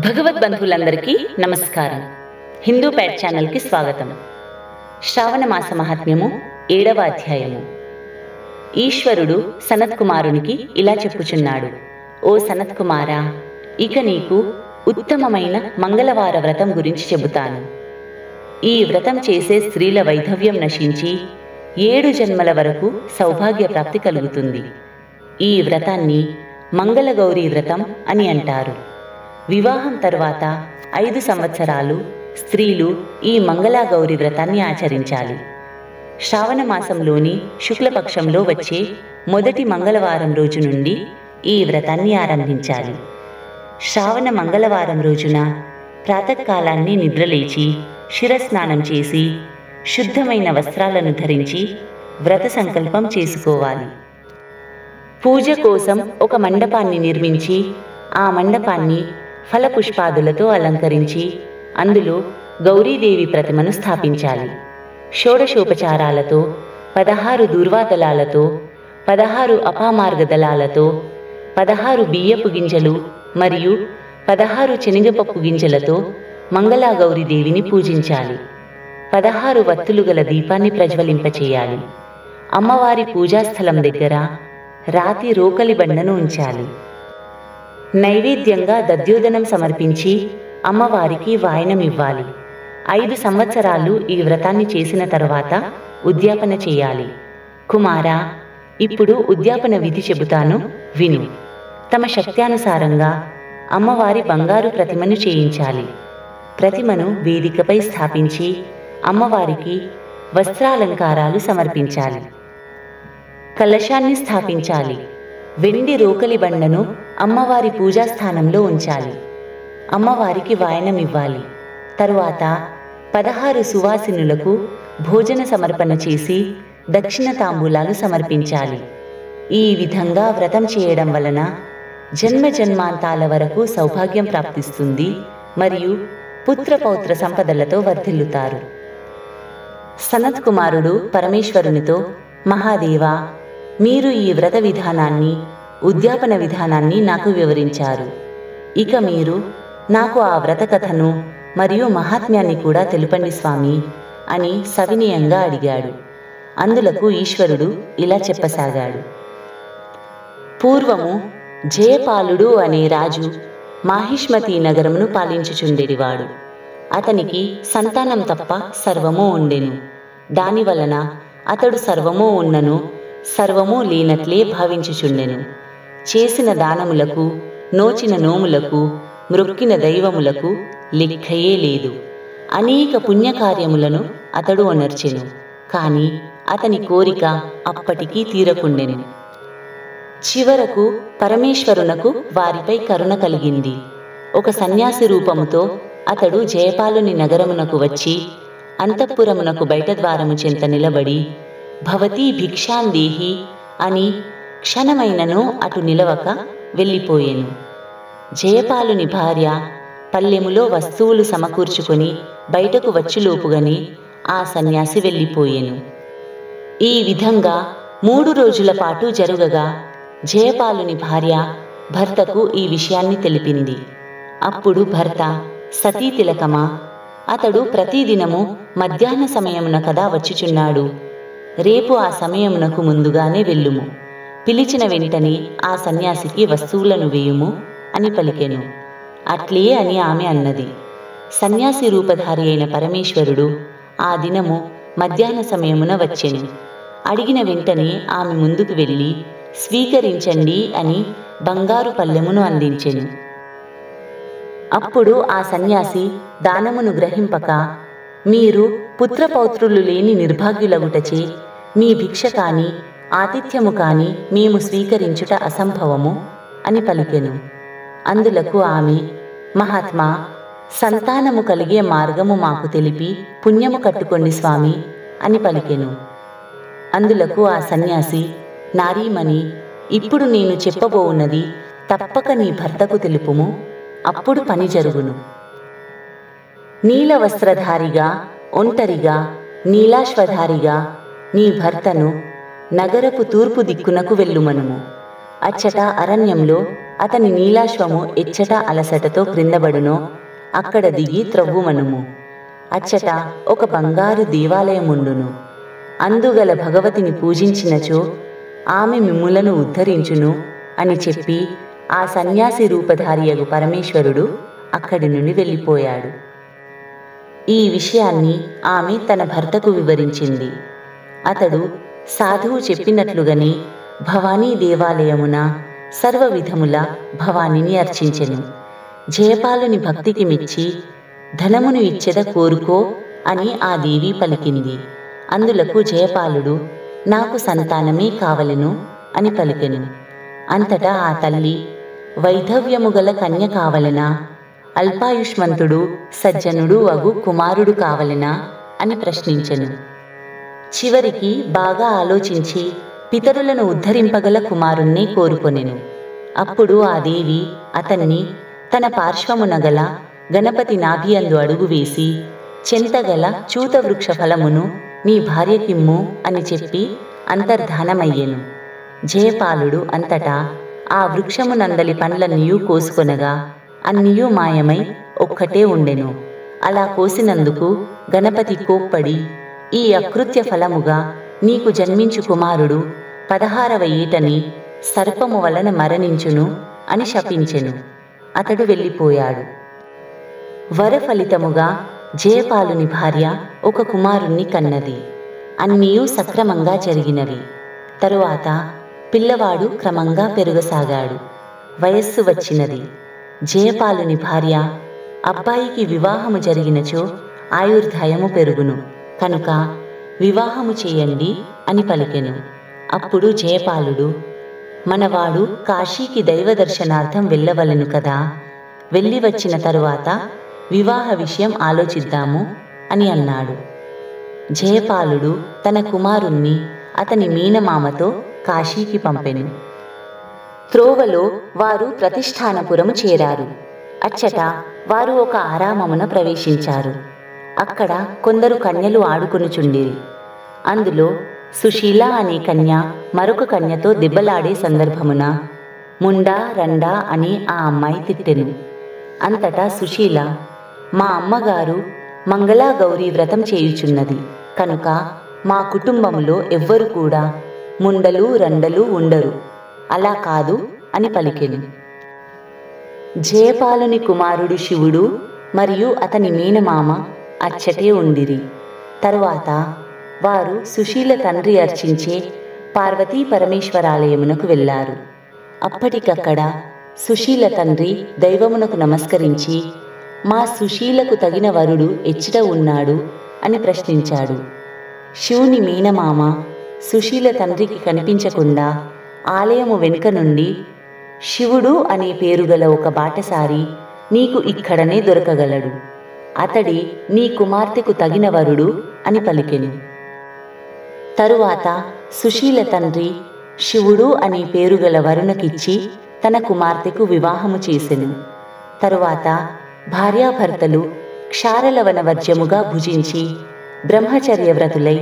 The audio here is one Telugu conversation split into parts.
భగవద్బంధువులందరికీ నమస్కారం. హిందూ ప్యాట్ ఛానల్కి స్వాగతం. శ్రావణ మాస మహాత్మ్యము 7వ అధ్యాయము. ఈశ్వరుడు సనత్ కుమారునికి ఇలా చెప్పుచున్నాడు. ఓ సనత్ కుమారా, ఇక నీకు ఉత్తమమైన మంగళవార వ్రతం గురించి చెబుతాను. ఈ వ్రతం చేసే స్త్రీల వైధవ్యం నశించి 7 జన్మల వరకు సౌభాగ్య ప్రాప్తి కలుగుతుంది. ఈ వ్రతాన్ని మంగళగౌరీ వ్రతం అని అంటారు. వివాహం తర్వాత 5 సంవత్సరాలు స్త్రీలు ఈ మంగళగౌరి వ్రతాన్ని ఆచరించాలి. శ్రావణ మాసంలోని శుక్లపక్షంలో వచ్చే మొదటి మంగళవారం రోజు నుండి ఈ వ్రతాన్ని ఆరంభించాలి. శ్రావణ మంగళవారం రోజున ప్రాతకాలాన్ని నిద్రలేచి శిరస్నానం చేసి శుద్ధమైన వస్త్రాలను ధరించి వ్రత సంకల్పం చేసుకోవాలి. పూజ కోసం ఒక మండపాన్ని నిర్మించి ఆ మండపాన్ని ఫలపుష్పాదులతో అలంకరించి అందులో గౌరీదేవి ప్రతిమను స్థాపించాలి. షోడశోపచారాలతో 16 దూర్వాదళాలతో 16 అపామార్గదళాలతో 16 బియ్యపు గింజలు మరియు 16 శనగపప్పు గింజలతో మంగళగౌరీదేవిని పూజించాలి. 16 వత్తులు గల దీపాన్ని ప్రజ్వలింపచేయాలి. అమ్మవారి పూజాస్థలం దగ్గర రాతి రోకలి బండను ఉంచాలి. నైవేద్యంగా దధ్యోదనం సమర్పించి అమ్మవారికి వాయనమివ్వాలి. 5 సంవత్సరాలు ఈ వ్రతాన్ని చేసిన తర్వాత ఉద్యాపన చేయాలి. కుమారా, ఇప్పుడు ఉద్యాపన విధి చెబుతాను, విను. తమ శక్త్యానుసారంగా అమ్మవారి బంగారు ప్రతిమను చేయించాలి. ప్రతిమను వేదికపై స్థాపించి అమ్మవారికి వస్త్రాలంకారాలు సమర్పించాలి. కలశాన్ని స్థాపించాలి. వెండి రోకలి బండను అమ్మవారి పూజాస్థానంలో ఉంచాలి. అమ్మవారికి వాయనమివ్వాలి. తరువాత 16 సువాసినులకు భోజన సమర్పణ చేసి దక్షిణ తాంబూలాలు సమర్పించాలి. ఈ విధంగా వ్రతం చేయడం వలన జన్మ జన్మాంతాల వరకు సౌభాగ్యం ప్రాప్తిస్తుంది మరియు పుత్రపౌత్ర సంపదలతో వర్ధిల్లుతారు. సనత్ కుమారుడు పరమేశ్వరునితో, మహాదేవా, మీరు ఈ వ్రత విధానాన్ని, ఉద్యాపన విధానాన్ని నాకు వివరించారు. ఇక మీరు నాకు ఆ వ్రత కథను మరియు మహాత్మ్యాన్ని కూడా తెలుపండి స్వామి అని సవినయంగా అడిగాడు. అందులకు ఈశ్వరుడు ఇలా చెప్పసాగాడు. పూర్వము జయపాలుడు అనే రాజు మాహిష్మతి నగరమును పాలించుచుండేవాడు. అతనికి సంతానం తప్ప సర్వమూ ఉండెను. దానివలన అతడు సర్వమూ ఉన్నను సర్వమూ లేనట్లే భావించుచుండెను. చేసిన దానములకు, నోచిన నోములకు, మ్రొక్కిన దైవములకు లెక్కయే లేదు. అనేక పుణ్యకార్యములను అతడు ఒనర్చెను. కాని అతని కోరిక అప్పటికీ తీరకుండెను. చివరకు పరమేశ్వరునకు వారిపై కరుణ కలిగింది. ఒక సన్యాసి రూపముతో అతడు జయపాలుని నగరమునకు వచ్చి అంతఃపురమునకు బయట ద్వారము చెంత నిలబడి భవతీ భిక్షాందేహి అని క్షణమైనను అటు నిలవక వెళ్ళిపోయెను. జయపాలుని భార్య పల్లెములో వస్తువులు సమకూర్చుకొని బయటకు వచ్చిలోపుగానే ఆ సన్యాసి వెళ్ళిపోయెను. ఈ విధంగా 3 రోజుల పాటు జరుగగా జయపాలుని భార్య భర్తకు ఈ విషయాన్ని తెలిపింది. అప్పుడు భర్త, సతీ తిలకమా, అతడు ప్రతిదినము మధ్యాహ్న సమయమున కదా వచ్చుచున్నాడు. రేపు ఆ సమయమునకు ముందుగానే వెళ్ళుము. పిలిచిన వెంటనే ఆ సన్యాసికి వస్తువులను వేయుము అని పలికెను. అట్లే అని ఆమె అన్నది. సన్యాసి రూపధారి అయిన పరమేశ్వరుడు ఆ దినము మధ్యాహ్న సమయమున వచ్చెను. అడిగిన వెంటనే ఆమె ముందుకు వెళ్ళి స్వీకరించండి అని బంగారు పల్లెమును అందించెను. అప్పుడు ఆ సన్యాసి దానమును గ్రహింపక, మీరు పుత్రపౌత్రులు లేని నిర్భాగ్యులగుటచే మీ భిక్ష కాని ఆతిథ్యము కాని మేము స్వీకరించుట అసంభవము అని పలికెను. అందులకు ఆమె, మహాత్మా, సంతానము కలిగే మార్గము మాకు తెలిపి పుణ్యము కట్టుకోండి స్వామి అని పలికెను. అందులకు ఆ సన్యాసి, నారీమణి, ఇప్పుడు నేను చెప్పబోవున్నది తప్పక నీ భర్తకు తెలుపుము, అప్పుడు పని జరుగును. నీల వస్త్రధారిగా, ఒంటరిగా, నీలాశ్వధారిగా నీ భర్తను నగరపు తూర్పు దిక్కునకు వెళ్ళుమనుము. అచ్చట అరణ్యంలో అతని నీలాశ్వము ఎచ్చట అలసటతో క్రిందబడునో అక్కడ దిగి త్రవ్వుమనుము. అచ్చట ఒక బంగారు దేవాలయముండును. అందుగల భగవతిని పూజించినచో ఆమె మిమ్ములను ఉద్ధరించును అని చెప్పి ఆ సన్యాసి రూపధారియగు పరమేశ్వరుడు అక్కడి నుండి వెళ్ళిపోయాడు. ఈ విషయాన్ని ఆమె తన భర్తకు వివరించింది. అతడు సాధువు చెప్పినట్లుగానే భవానీ దేవాలయమున సర్వ విధముల భవానీని అర్చించెను. జయపాలుని భక్తికి మెచ్చి ధనమును ఇచ్చెద కోరుకో అని ఆ దేవి పలికింది. అందులకు జయపాలుడు నాకు సంతానమే కావలెను అని పలికెను. అంతటా ఆ తల్లి వైధవ్యము గల కన్య కావలెనా, అల్పాయుష్మంతుడు సజ్జనుడు అగు కుమారుడు కావలెనా అని ప్రశ్నించెను. చివరికి బాగా ఆలోచించి పితరులను ఉద్ధరింపగల కుమారుణ్ణి కోరుకొనెను. అప్పుడు ఆ దేవి అతన్ని తన పార్శ్వమున గల గణపతి నాభియందు అడుగు వేసి చెంతగల చూత వృక్ష ఫలమును నీ భార్యకిమ్ము అని చెప్పి అంతర్ధానమయ్యెను. జయపాలుడు అంతటా ఆ వృక్షమునందలి పండ్లన్నీయూ కోసుకొనగా అన్నీయూ మాయమై ఒక్కటే ఉండెను. అలా కోసినందుకు గణపతి కోప్పడి ఈ అకృత్య ఫలముగా నీకు జన్మించు కుమారుడు 16వ ఏటని సర్పము వలన మరణించును అని శపించెను. అతడు వెళ్ళిపోయాడు. వరఫలితముగా జయపాలుని భార్య ఒక కుమారుణ్ణి కన్నది. అన్నీయూ సక్రమంగా జరిగినవి. తరువాత పిల్లవాడు క్రమంగా పెరుగసాగాడు. వయస్సు వచ్చినది. జయపాలుని భార్య అబ్బాయికి వివాహము జరిగినచో ఆయుర్దాయము పెరుగును కనుక వివాహము చేయండి అని పలికెను. అప్పుడు జయపాలుడు మనవాడు కాశీకి దైవదర్శనార్థం వెళ్ళవలెను కదా, వెళ్ళి వచ్చిన తరువాత వివాహ విషయం ఆలోచిద్దాము అని అన్నాడు. జయపాలుడు తన కుమారుణ్ణి అతని మీనమామతో కాశీకి పంపెను. త్రోవలో వారు ప్రతిష్ఠానపురము చేరారు. అచ్చట వారు ఒక ఆరామమున ప్రవేశించారు. అక్కడ కొందరు కన్యలు ఆడుకొనుచుండిరి. అందులో సుశీల అనే కన్య మరొక కన్యతో దెబ్బలాడే సందర్భమున ముండా రండా అని ఆ అమ్మాయి తిట్టెను. అంతటా సుశీల మా అమ్మగారు మంగళా గౌరీ వ్రతం చేయుచున్నది కనుక మా కుటుంబములో ఎవ్వరు కూడా ముండలు రండలు ఉండరు, అలా కాదు అని పలికెను. జయపాలుని కుమారుడు శివుడు మరియు అతని మీనమామ అచ్చటే ఉండిరి. తరువాత వారు సుశీల తండ్రి అర్చించే పార్వతీ పరమేశ్వరాలయమునకు వెళ్ళారు. అప్పటికక్కడ సుశీల తండ్రి దైవమునకు నమస్కరించి మా సుశీలకు తగిన వరుడు ఎచ్చట ఉన్నాడు అని ప్రశ్నించాడు. శివుని మీనమామ సుశీల తండ్రికి కనిపించకుండా ఆలయము వెనుక నుండి శివుడు అనే పేరుగల ఒక బాటసారి నీకు ఇక్కడనే దొరకగలడు, అతడి నీ కుమార్తెకు తగిన వరుడు అని పలికెను. తరువాత సుశీల తండ్రి శివుడు అనే పేరుగల వరుణకిచ్చి తన కుమార్తెకు వివాహము చేసెను. తరువాత భార్యాభర్తలు క్షారలవన వర్జ్యముగా భుజించి బ్రహ్మచర్యవ్రతులై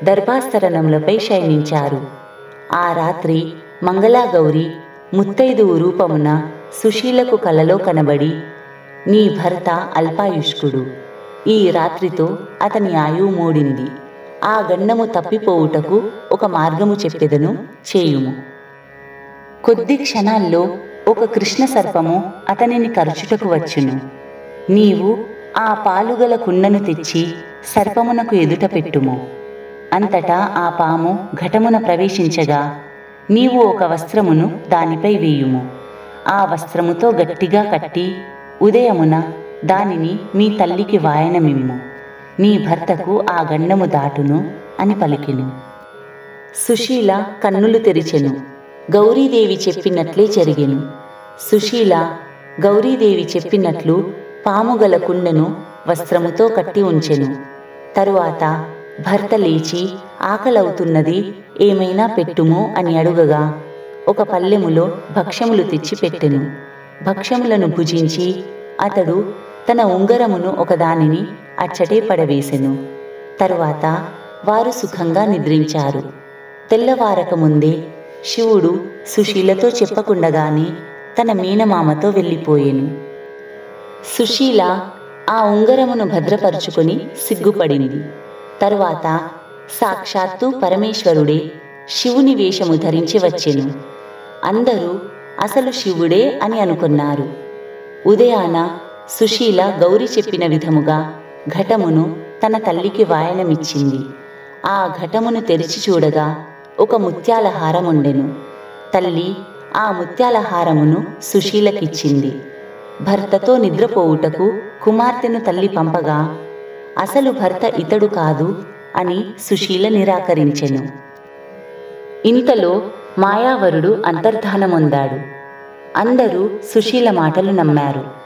దర్భాస్తరణములపై శయనించారు. ఆ రాత్రి మంగళాగౌరి ముత్తైదువు రూపమున సుశీలకు కలలో కనబడి నీ భర్త అల్పాయుష్కుడు, ఈ రాత్రితో అతని ఆయువు మోడింది, ఆ గండము తప్పిపోవుటకు ఒక మార్గము చెప్పెదను, చేయుము. కొద్ది క్షణాల్లో ఒక కృష్ణ సర్పము అతనిని కరుచుటకు వచ్చును. నీవు ఆ పాలుగల కుండను తెచ్చి సర్పమునకు ఎదుట పెట్టుము. అంతటా ఆ పాము ఘటమున ప్రవేశించగా నీవు ఒక వస్త్రమును దానిపై వేయుము. ఆ వస్త్రముతో గట్టిగా కట్టి ఉదయమున దానిని మీ తల్లికి వాయనమిమ్ము. నీ భర్తకు ఆ గండము దాటును అని పలికెను. సుశీల కన్నులు తెరిచెను. గౌరీదేవి చెప్పినట్లే జరిగెను. సుశీల గౌరీదేవి చెప్పినట్లు పాముగల కుండను వస్త్రముతో కట్టి ఉంచెను. తరువాత భర్త లేచి ఆకలవుతున్నది, ఏమైనా పెట్టుము అని అడుగగా ఒక పల్లెములో భక్ష్యములు తెచ్చి పెట్టెను. భక్ష్యములను భుజించి అతడు తన ఉంగరమును ఒకదానిని అచ్చటే పడవేసెను. తరువాత వారు సుఖంగా నిద్రించారు. తెల్లవారక ముందే శివుడు సుశీలతో చెప్పకుండగానే తన మేనమామతో వెళ్ళిపోయెను. సుశీల ఆ ఉంగరమును భద్రపరుచుకొని సిగ్గుపడింది. తరువాత సాక్షాత్తు పరమేశ్వరుడే శివుని వేషము ధరించి వచ్చెను. అందరూ అసలు శివుడే అని అనుకున్నారు. ఉదయాన సుశీల గౌరి చెప్పిన విధముగా ఘటమును తన తల్లికి వాయనమిచ్చింది. ఆ ఘటమును తెరిచి చూడగా ఒక ముత్యాల హారముండెను. తల్లి ఆ ముత్యాల హారమును సుశీలకిచ్చింది. భర్తతో నిద్రపోవుటకు కుమార్తెను తల్లి పంపగా అసలు భర్త ఇతడు కాదు అని సుశీల నిరాకరించెను. ఇంతలో మాయావరుడు అంతర్ధానమొందాడు. అందరూ సుశీల మాటలు నమ్మారు.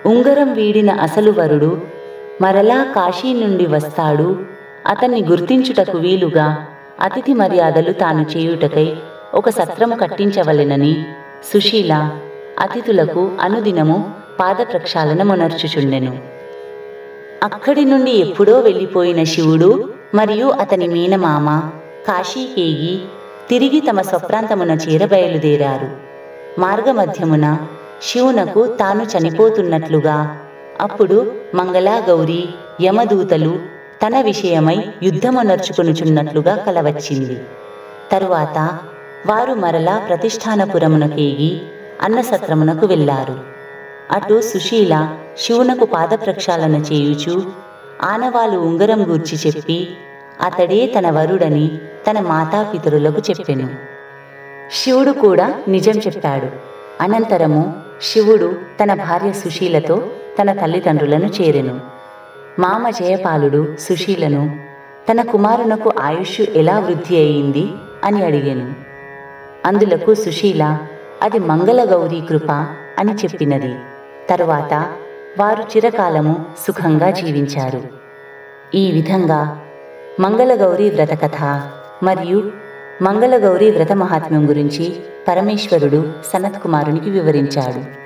ఉంగరం వీడిన అసలు వరుడు మరలా కాశీ నుండి వస్తాడు, అతన్ని గుర్తించుటకు వీలుగా అతిథి మర్యాదలు తాను చేయుటకై ఒక సత్రము కట్టించవలెనని సుశీల అతిథులకు అనుదినము పాదప్రక్షాళనమునర్చుచుండెను. అక్కడి నుండి ఎప్పుడో వెళ్ళిపోయిన శివుడు మరియు అతని మేనమామ కాశీకేగి తిరిగి తమ స్వప్రాంతమున చేరబయలుదేరారు. మార్గమధ్యమున శివునకు తాను చనిపోతున్నట్లుగా, అప్పుడు మంగళాగౌరి యమదూతలు తన విషయమై యుద్ధమునర్చుకొనుచున్నట్లుగా కలవచ్చింది. తరువాత వారు మరలా ప్రతిష్టానపురమునకేగి అన్నసత్రమునకు వెళ్ళారు. అటు సుశీల శివునకు పాదప్రక్షాళన చేయుచు ఆనవాలు ఉంగరం గూర్చి చెప్పి అతడే తన వరుడని తన మాతాపితరులకు చెప్పెను. శివుడు కూడా నిజం చెప్పాడు. అనంతరము శివుడు తన భార్య సుశీలతో తన తల్లిదండ్రులను చేరెను. మామ జయపాలుడు సుశీలను తన కుమారునకు ఆయుష్ ఎలా వృద్ధి అయింది అని అడిగెను. అందులకు సుశీల అది మంగళగౌరీ కృప అని చెప్పినది. తరువాత వారు చిరకాలము సుఖంగా జీవించారు. ఈ విధంగా మంగళగౌరీ వ్రతకథ మరియు మంగళగౌరీ వ్రత మహాత్మ్యం గురించి పరమేశ్వరుడు సనత్ కుమారునికి వివరించాడు.